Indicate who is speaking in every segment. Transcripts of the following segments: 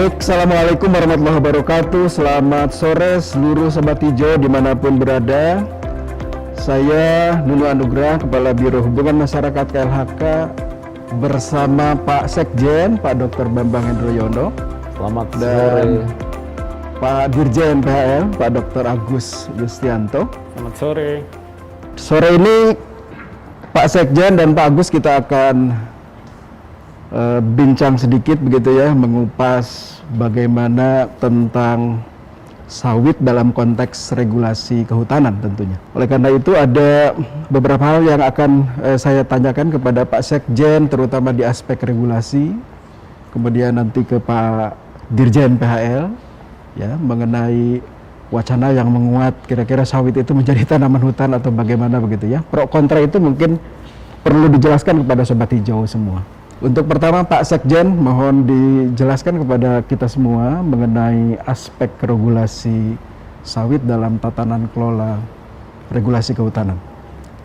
Speaker 1: Baik, Assalamualaikum warahmatullahi wabarakatuh. Selamat sore seluruh Sobat Hijau dimanapun berada. Saya Nunu Anugrah, Kepala Biro Hubungan Masyarakat KLHK, bersama Pak Sekjen, Pak Dr. Bambang Hendroyono.
Speaker 2: Selamat
Speaker 1: dan
Speaker 2: sore.
Speaker 1: Pak Dirjen PHL, Pak Dr. Agus Yustianto.
Speaker 2: Selamat sore.
Speaker 1: Sore ini Pak Sekjen dan Pak Agus kita akan bincang sedikit begitu ya, mengupas bagaimana tentang sawit dalam konteks regulasi kehutanan tentunya. Oleh karena itu ada beberapa hal yang akan saya tanyakan kepada Pak Sekjen, terutama di aspek regulasi, kemudian nanti ke Pak Dirjen PHL ya, mengenai wacana yang menguat kira-kira sawit itu menjadi tanaman hutan atau bagaimana begitu ya. Pro kontra itu mungkin perlu dijelaskan kepada Sobat Hijau semua. Untuk pertama Pak Sekjen, mohon dijelaskan kepada kita semua mengenai aspek regulasi sawit dalam tatanan kelola regulasi kehutanan.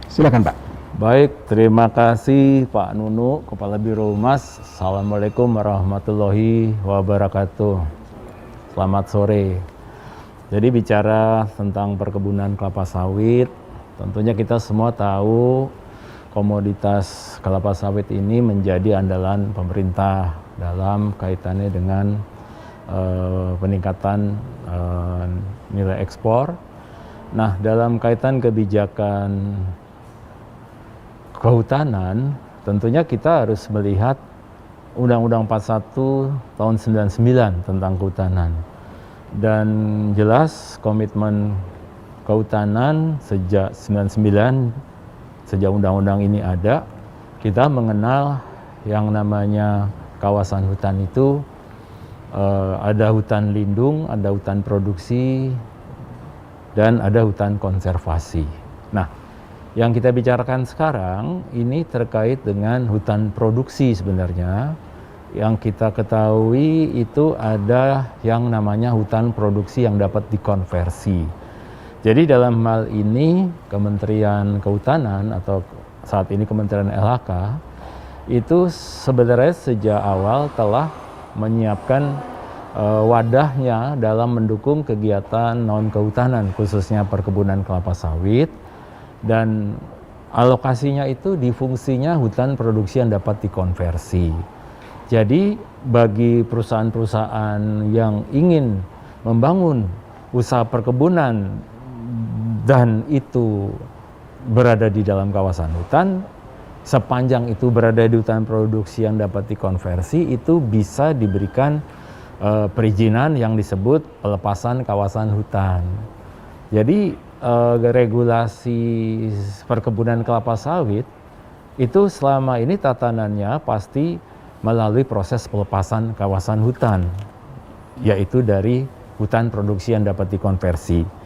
Speaker 1: Silakan Pak.
Speaker 2: Baik, terima kasih Pak Nunu, Kepala Biro Humas. Assalamualaikum warahmatullahi wabarakatuh. Selamat sore. Jadi bicara tentang perkebunan kelapa sawit, tentunya kita semua tahu komoditas kelapa sawit ini menjadi andalan pemerintah dalam kaitannya dengan peningkatan nilai ekspor. Nah, dalam kaitan kebijakan kehutanan, tentunya kita harus melihat Undang-Undang 41 tahun 99 tentang kehutanan. Dan jelas komitmen kehutanan sejak 99, sejak undang-undang ini ada, kita mengenal yang namanya kawasan hutan itu ada hutan lindung, ada hutan produksi, dan ada hutan konservasi. Nah, yang kita bicarakan sekarang ini terkait dengan hutan produksi sebenarnya. Yang kita ketahui itu ada yang namanya hutan produksi yang dapat dikonversi. Jadi dalam hal ini Kementerian Kehutanan atau saat ini Kementerian LHK itu sebenarnya sejak awal telah menyiapkan wadahnya dalam mendukung kegiatan non kehutanan khususnya perkebunan kelapa sawit, dan alokasinya itu di fungsinya hutan produksi yang dapat dikonversi. Jadi bagi perusahaan-perusahaan yang ingin membangun usaha perkebunan dan itu berada di dalam kawasan hutan, sepanjang itu berada di hutan produksi yang dapat dikonversi, itu bisa diberikan perizinan yang disebut pelepasan kawasan hutan. Jadi regulasi perkebunan kelapa sawit itu selama ini tatanannya pasti melalui proses pelepasan kawasan hutan, yaitu dari hutan produksi yang dapat dikonversi.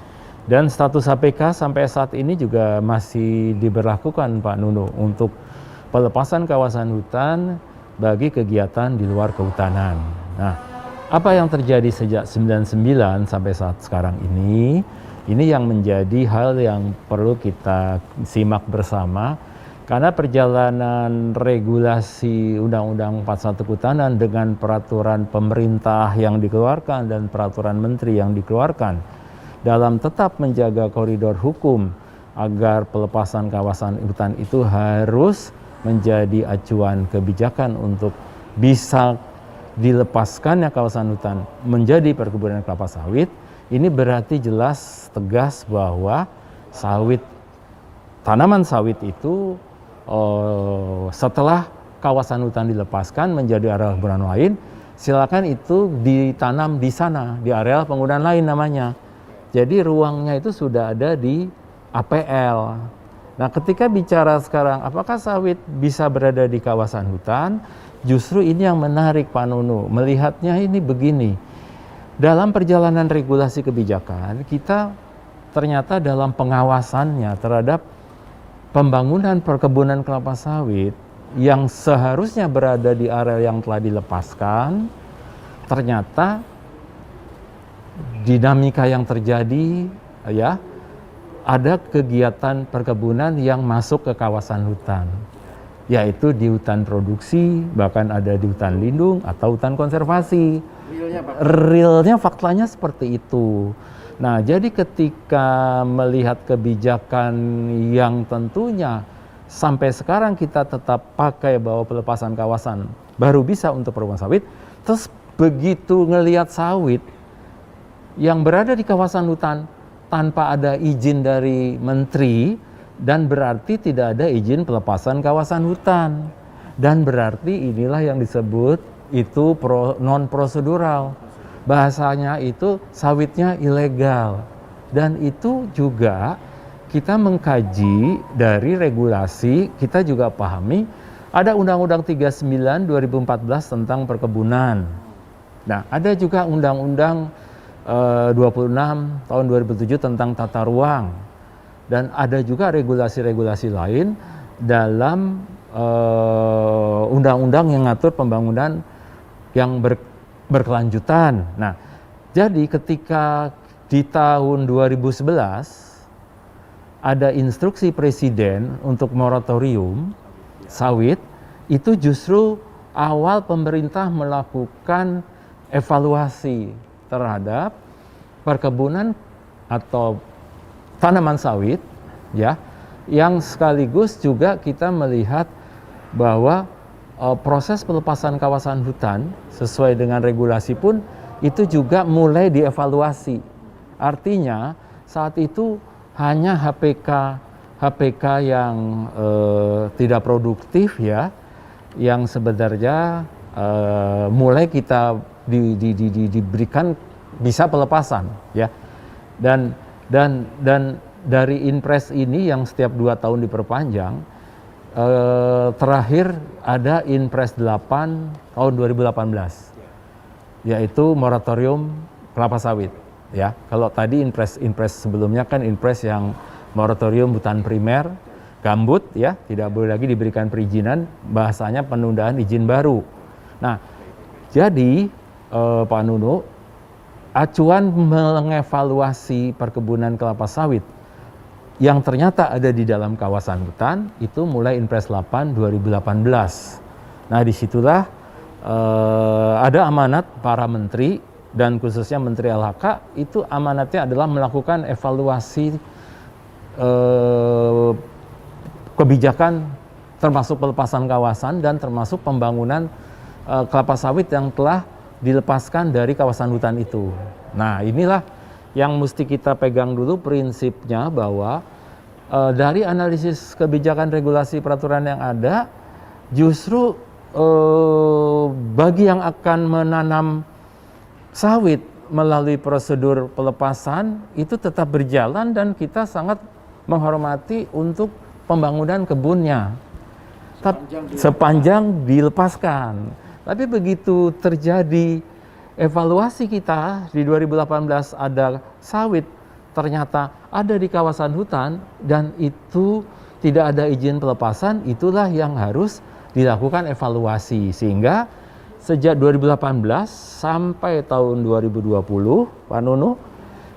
Speaker 2: Dan status HPK sampai saat ini juga masih diberlakukan Pak Nunu untuk pelepasan kawasan hutan bagi kegiatan di luar kehutanan. Nah, apa yang terjadi sejak 99 sampai saat sekarang ini yang menjadi hal yang perlu kita simak bersama, karena perjalanan regulasi Undang-Undang 41 Kehutanan dengan peraturan pemerintah yang dikeluarkan dan peraturan menteri yang dikeluarkan dalam tetap menjaga koridor hukum agar pelepasan kawasan hutan itu harus menjadi acuan kebijakan untuk bisa dilepaskannya kawasan hutan menjadi perkebunan kelapa sawit. Ini berarti jelas tegas bahwa tanaman sawit itu setelah kawasan hutan dilepaskan menjadi area penggunaan lain, silakan itu ditanam di sana, di area penggunaan lain namanya. Jadi ruangnya itu sudah ada di APL. Nah, ketika bicara sekarang apakah sawit bisa berada di kawasan hutan, justru ini yang menarik Pak Nunu. Melihatnya ini begini, dalam perjalanan regulasi kebijakan, kita ternyata dalam pengawasannya terhadap pembangunan perkebunan kelapa sawit yang seharusnya berada di area yang telah dilepaskan, ternyata dinamika yang terjadi ya, ada kegiatan perkebunan yang masuk ke kawasan hutan, yaitu di hutan produksi, bahkan ada di hutan lindung atau hutan konservasi. realnya faktanya seperti itu. Nah, jadi ketika melihat kebijakan yang tentunya sampai sekarang kita tetap pakai bahwa pelepasan kawasan baru bisa untuk perumahan sawit, terus begitu ngelihat sawit yang berada di kawasan hutan tanpa ada izin dari menteri, dan berarti tidak ada izin pelepasan kawasan hutan, dan berarti inilah yang disebut itu non prosedural, bahasanya itu sawitnya ilegal. Dan itu juga kita mengkaji dari regulasi, kita juga pahami ada Undang-Undang 39 2014 tentang perkebunan. Nah, ada juga Undang-Undang 26 tahun 2007 tentang tata ruang, dan ada juga regulasi-regulasi lain dalam undang-undang yang ngatur pembangunan yang berkelanjutan. Nah, jadi ketika di tahun 2011 ada instruksi presiden untuk moratorium sawit, itu justru awal pemerintah melakukan evaluasi terhadap perkebunan atau tanaman sawit, ya, yang sekaligus juga kita melihat bahwa proses pelepasan kawasan hutan sesuai dengan regulasi pun itu juga mulai dievaluasi. Artinya saat itu hanya HPK yang tidak produktif, ya, yang sebenarnya mulai kita diberikan bisa pelepasan, ya, dan dari Inpres ini yang setiap 2 tahun diperpanjang, terakhir ada Inpres 8 tahun 2018, yaitu moratorium kelapa sawit, ya. Kalau tadi Inpres sebelumnya kan Inpres yang moratorium hutan primer, gambut, ya, tidak boleh lagi diberikan perizinan, bahasanya penundaan izin baru. Nah, jadi Pak Nunu, acuan mengevaluasi perkebunan kelapa sawit yang ternyata ada di dalam kawasan hutan itu mulai Inpres 8 2018. Nah, disitulah ada amanat para menteri, dan khususnya Menteri LHK itu amanatnya adalah melakukan evaluasi kebijakan termasuk pelepasan kawasan dan termasuk pembangunan kelapa sawit yang telah dilepaskan dari kawasan hutan itu. Nah, inilah yang mesti kita pegang dulu prinsipnya, bahwa dari analisis kebijakan regulasi peraturan yang ada, justru bagi yang akan menanam sawit melalui prosedur pelepasan itu tetap berjalan, dan kita sangat menghormati untuk pembangunan kebunnya sepanjang dilepaskan. Tapi begitu terjadi evaluasi kita di 2018 ada sawit ternyata ada di kawasan hutan dan itu tidak ada izin pelepasan, itulah yang harus dilakukan evaluasi. Sehingga sejak 2018 sampai tahun 2020, Pak Nunu,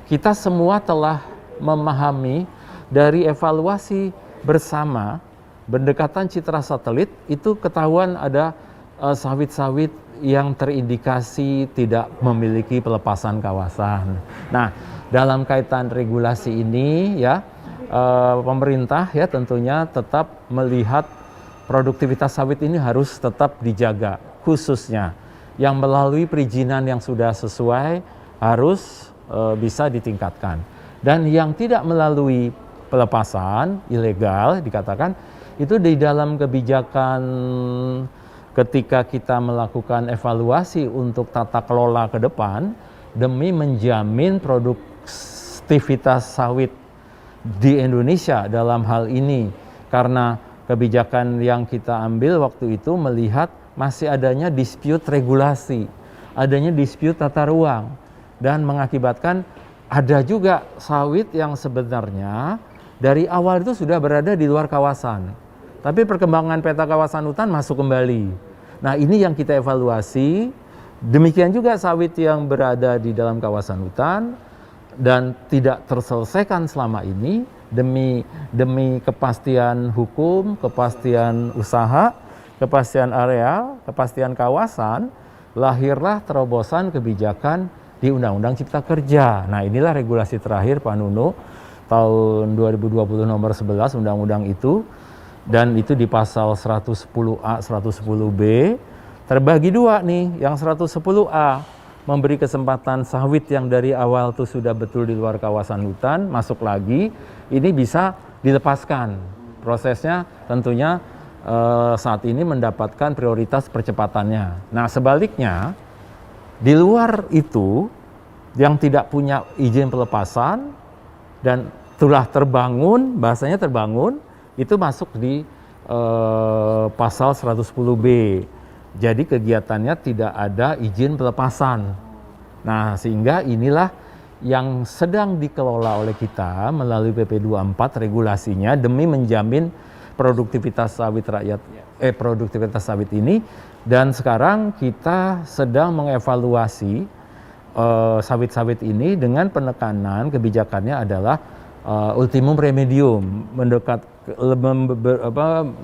Speaker 2: kita semua telah memahami dari evaluasi bersama berdekatan citra satelit, itu ketahuan ada sawit-sawit yang terindikasi tidak memiliki pelepasan kawasan. Nah, dalam kaitan regulasi ini, ya, pemerintah, ya, tentunya tetap melihat produktivitas sawit ini harus tetap dijaga, khususnya yang melalui perizinan yang sudah sesuai harus bisa ditingkatkan, dan yang tidak melalui pelepasan ilegal dikatakan itu di dalam kebijakan. Ketika kita melakukan evaluasi untuk tata kelola ke depan demi menjamin produktivitas sawit di Indonesia dalam hal ini, karena kebijakan yang kita ambil waktu itu melihat masih adanya dispute regulasi, adanya dispute tata ruang, dan mengakibatkan ada juga sawit yang sebenarnya dari awal itu sudah berada di luar kawasan, tapi perkembangan peta kawasan hutan masuk kembali. Nah, ini yang kita evaluasi. Demikian juga sawit yang berada di dalam kawasan hutan dan tidak terselesaikan selama ini demi kepastian hukum, kepastian usaha, kepastian areal, kepastian kawasan, lahirlah terobosan kebijakan di Undang-Undang Cipta Kerja. Nah, inilah regulasi terakhir Pak Nuno tahun 2020 nomor 11 Undang-Undang itu, dan itu di pasal 110A, 110B terbagi dua nih. Yang 110A memberi kesempatan sawit yang dari awal tuh sudah betul di luar kawasan hutan masuk lagi, ini bisa dilepaskan. Prosesnya tentunya saat ini mendapatkan prioritas percepatannya. Nah, sebaliknya di luar itu yang tidak punya izin pelepasan dan telah terbangun, bahasanya terbangun, itu masuk di pasal 110B. Jadi kegiatannya tidak ada izin pelepasan. Nah, sehingga inilah yang sedang dikelola oleh kita melalui PP 24 regulasinya demi menjamin produktivitas sawit produktivitas sawit ini. Dan sekarang kita sedang mengevaluasi sawit-sawit ini dengan penekanan kebijakannya adalah ultimum remedium,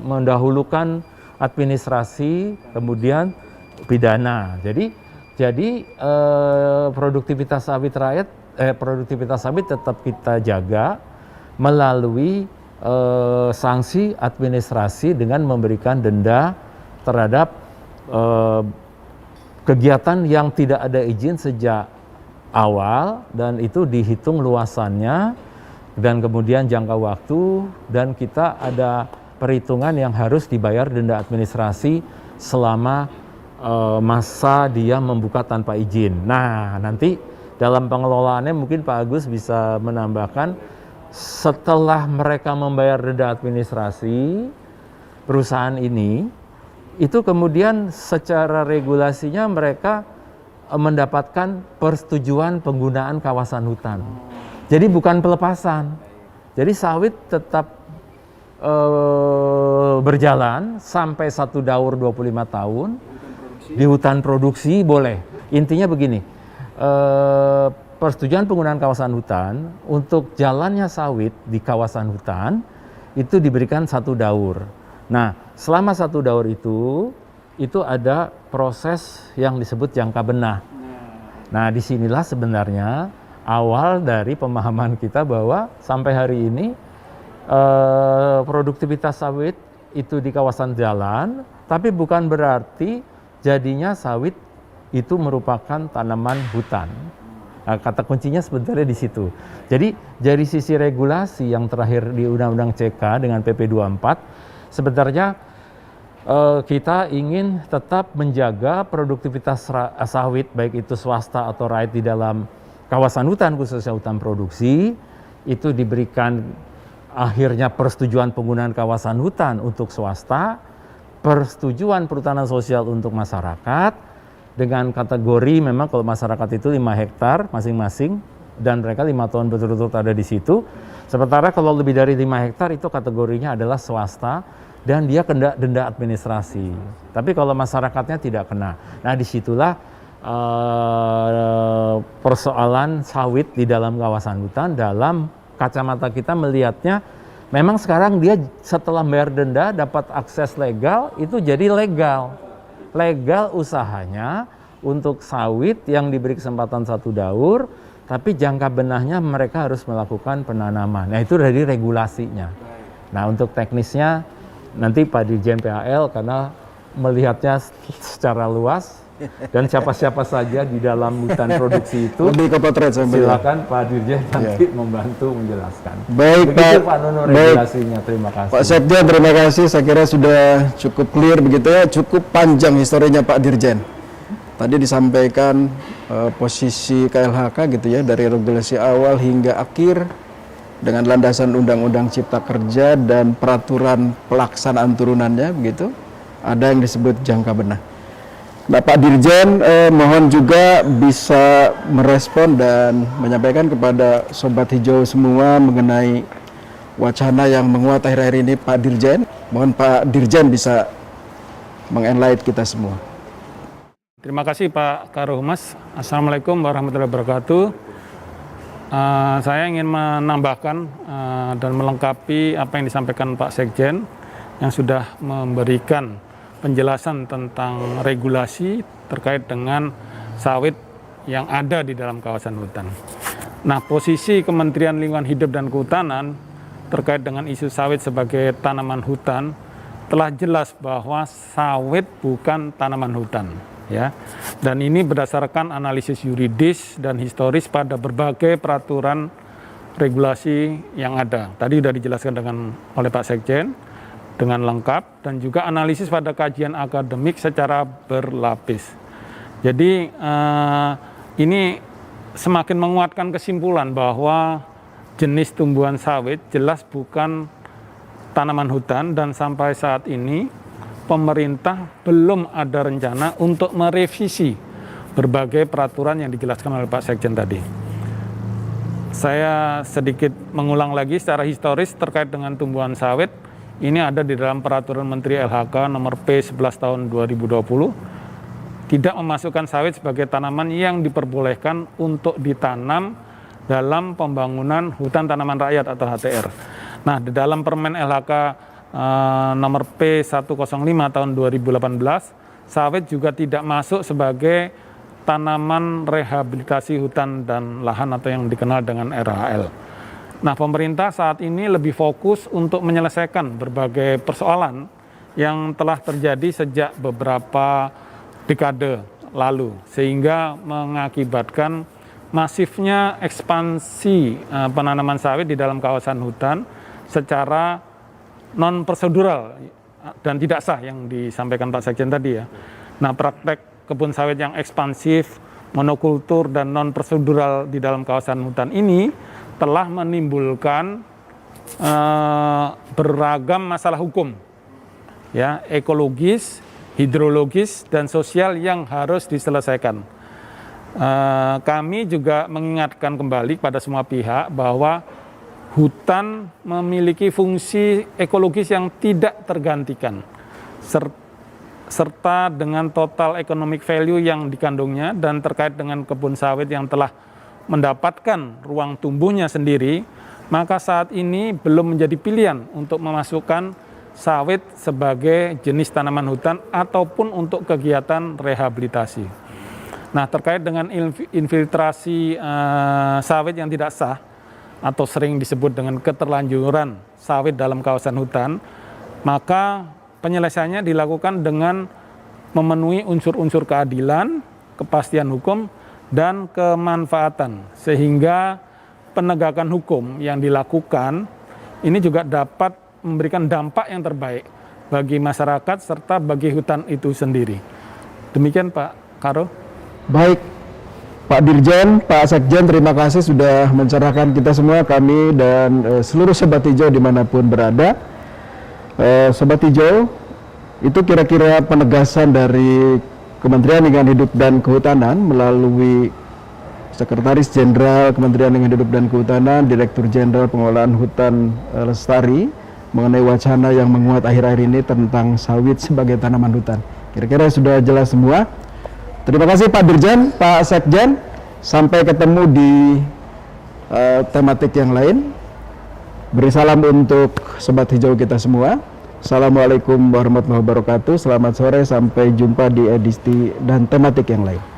Speaker 2: mendahulukan administrasi kemudian pidana. Jadi produktivitas sawit tetap kita jaga melalui sanksi administrasi dengan memberikan denda terhadap kegiatan yang tidak ada izin sejak awal, dan itu dihitung luasannya dan kemudian jangka waktu, dan kita ada perhitungan yang harus dibayar denda administrasi selama masa dia membuka tanpa izin. Nah, nanti dalam pengelolaannya mungkin Pak Agus bisa menambahkan, setelah mereka membayar denda administrasi perusahaan ini, itu kemudian secara regulasinya mereka mendapatkan persetujuan penggunaan kawasan hutan. Jadi bukan pelepasan. Jadi sawit tetap berjalan sampai 1 daur 25 tahun. Di hutan produksi boleh. Intinya begini, persetujuan penggunaan kawasan hutan untuk jalannya sawit di kawasan hutan itu diberikan 1 daur. Nah, selama 1 daur itu ada proses yang disebut jangka benah. Nah, disinilah sebenarnya awal dari pemahaman kita bahwa sampai hari ini produktivitas sawit itu di kawasan jalan, tapi bukan berarti jadinya sawit itu merupakan tanaman hutan. Nah, kata kuncinya sebenarnya di situ. Jadi dari sisi regulasi yang terakhir di Undang-Undang CK dengan PP 24, sebenarnya kita ingin tetap menjaga produktivitas sawit, baik itu swasta atau rakyat di dalam kawasan hutan, khususnya hutan produksi, itu diberikan akhirnya persetujuan penggunaan kawasan hutan untuk swasta, persetujuan perhutanan sosial untuk masyarakat, dengan kategori memang kalau masyarakat itu 5 hektar masing-masing, dan mereka 5 tahun betul-betul ada di situ. Sementara kalau lebih dari 5 hektar itu kategorinya adalah swasta, dan dia kena denda administrasi. Tapi kalau masyarakatnya tidak kena. Nah, disitulah persoalan sawit di dalam kawasan hutan. Dalam kacamata kita melihatnya, memang sekarang dia setelah bayar denda dapat akses legal, itu jadi legal usahanya untuk sawit yang diberi kesempatan 1 daur, tapi jangka benahnya mereka harus melakukan penanaman. Nah, itu dari regulasinya. Nah, untuk teknisnya nanti Pak Dirjen PAL karena melihatnya secara luas, dan siapa-siapa saja di dalam hutan produksi itu
Speaker 1: lebih ke potret,
Speaker 2: silakan Pak Dirjen nanti membantu menjelaskan.
Speaker 1: Baik,
Speaker 2: begitu
Speaker 1: Pak
Speaker 2: Nuno regulasinya. Terima kasih.
Speaker 1: Pak Sekjen, terima kasih. Saya kira sudah cukup clear begitu ya, cukup panjang historinya Pak Dirjen. Tadi disampaikan posisi KLHK gitu ya, dari regulasi awal hingga akhir dengan landasan Undang-Undang Cipta Kerja dan peraturan pelaksanaan turunannya begitu. Ada yang disebut jangka benah. Nah, Pak Dirjen mohon juga bisa merespon dan menyampaikan kepada Sobat Hijau semua mengenai wacana yang menguat akhir-akhir ini, Pak Dirjen. Mohon Pak Dirjen bisa mengenlight kita semua.
Speaker 3: Terima kasih Pak Karuhumas. Assalamualaikum warahmatullahi wabarakatuh. Saya ingin menambahkan dan melengkapi apa yang disampaikan Pak Sekjen yang sudah memberikan penjelasan tentang regulasi terkait dengan sawit yang ada di dalam kawasan hutan. Nah, posisi Kementerian Lingkungan Hidup dan Kehutanan terkait dengan isu sawit sebagai tanaman hutan telah jelas bahwa sawit bukan tanaman hutan, ya. Dan ini berdasarkan analisis yuridis dan historis pada berbagai peraturan regulasi yang ada. Tadi sudah dijelaskan oleh Pak Sekjen dengan lengkap, dan juga analisis pada kajian akademik secara berlapis. Jadi ini semakin menguatkan kesimpulan bahwa jenis tumbuhan sawit jelas bukan tanaman hutan, dan sampai saat ini pemerintah belum ada rencana untuk merevisi berbagai peraturan yang dijelaskan oleh Pak Sekjen tadi. Saya sedikit mengulang lagi secara historis terkait dengan tumbuhan sawit. Ini ada di dalam Peraturan Menteri LHK nomor P11 tahun 2020. Tidak memasukkan sawit sebagai tanaman yang diperbolehkan untuk ditanam dalam pembangunan hutan tanaman rakyat atau HTR. Nah, di dalam Permen LHK nomor P105 tahun 2018, sawit juga tidak masuk sebagai tanaman rehabilitasi hutan dan lahan atau yang dikenal dengan RHL. Nah, pemerintah saat ini lebih fokus untuk menyelesaikan berbagai persoalan yang telah terjadi sejak beberapa dekade lalu, sehingga mengakibatkan masifnya ekspansi penanaman sawit di dalam kawasan hutan secara non-prosedural dan tidak sah yang disampaikan Pak Sekjen tadi, ya. Nah, praktek kebun sawit yang ekspansif, monokultur, dan non-prosedural di dalam kawasan hutan ini telah menimbulkan beragam masalah hukum, ya, ekologis, hidrologis, dan sosial yang harus diselesaikan. Kami juga mengingatkan kembali pada semua pihak bahwa hutan memiliki fungsi ekologis yang tidak tergantikan, serta dengan total economic value yang dikandungnya, dan terkait dengan kebun sawit yang telah mendapatkan ruang tumbuhnya sendiri, maka saat ini belum menjadi pilihan untuk memasukkan sawit sebagai jenis tanaman hutan ataupun untuk kegiatan rehabilitasi. Nah, terkait dengan infiltrasi sawit yang tidak sah atau sering disebut dengan keterlanjuran sawit dalam kawasan hutan, maka penyelesaiannya dilakukan dengan memenuhi unsur-unsur keadilan, kepastian hukum, dan kemanfaatan, sehingga penegakan hukum yang dilakukan ini juga dapat memberikan dampak yang terbaik bagi masyarakat serta bagi hutan itu sendiri. Demikian Pak Karo.
Speaker 1: Baik, Pak Dirjen, Pak Sekjen, terima kasih sudah mencerahkan kita semua, kami dan seluruh Sobat Hijau dimanapun berada. Sobat Hijau, itu kira-kira penegasan dari Kementerian Lingkungan Hidup dan Kehutanan melalui Sekretaris Jenderal Kementerian Lingkungan Hidup dan Kehutanan, Direktur Jenderal Pengelolaan Hutan Lestari, mengenai wacana yang menguat akhir-akhir ini tentang sawit sebagai tanaman hutan. Kira-kira sudah jelas semua. Terima kasih Pak Dirjen, Pak Sekjen. Sampai ketemu di tematik yang lain. Beri salam untuk Sobat Hijau kita semua. Assalamualaikum warahmatullahi wabarakatuh. Selamat sore, sampai jumpa di edisi dan tematik yang lain.